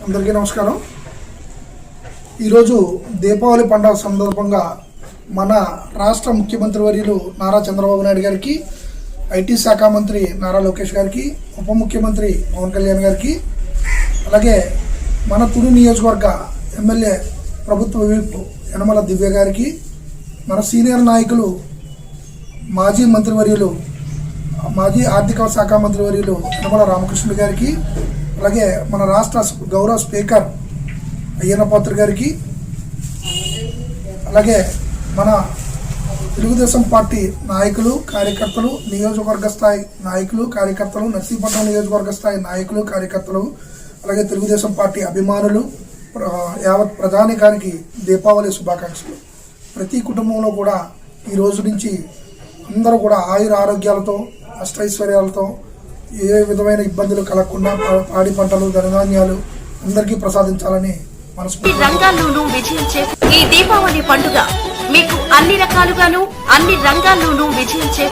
అందరికీ నమస్కారం. ఈరోజు దీపావళి పండుగ సందర్భంగా మన రాష్ట్ర ముఖ్యమంత్రి వర్యులు నారా చంద్రబాబు నాయుడు గారికి, ఐటీ శాఖ మంత్రి నారా లోకేష్ గారికి, ఉప ముఖ్యమంత్రి పవన్ కళ్యాణ్ గారికి, అలాగే మన తుని నియోజకవర్గ ఎమ్మెల్యే ప్రభుత్వ విప్ యనమల దివ్య గారికి, మన సీనియర్ నాయకులు మాజీ మంత్రివర్యులు మాజీ ఆర్థిక శాఖ మంత్రివర్యులు యనమల రామకృష్ణుడు గారికి, అలాగే మన రాష్ట్ర గౌరవ స్పీకర్ అయ్యన్న పాత్ర గారికి, అలాగే మన తెలుగుదేశం పార్టీ నాయకులు కార్యకర్తలు, నియోజకవర్గ స్థాయి నాయకులు కార్యకర్తలు, నర్సీపట్నం నియోజకవర్గ స్థాయి నాయకులు కార్యకర్తలు, అలాగే తెలుగుదేశం పార్టీ అభిమానులు, యావత్ ప్రజానికానికి దీపావళి శుభాకాంక్షలు. ప్రతి కుటుంబంలో కూడా ఈ రోజు నుంచి అందరూ కూడా ఆయుర ఆరోగ్యాలతో అష్టైశ్వర్యాలతో ఏ విధమైన ఇబ్బందులు కలగకుండా పాడి పంటలు ధనధాన్యాలు అందరికీ ప్రసాదించాలని రంగాల్లోనూ విజయించే ఈ దీపావళి పండుగ మీకు అన్ని రకాలుగాను అన్ని రంగాల్లోనూ విజయించే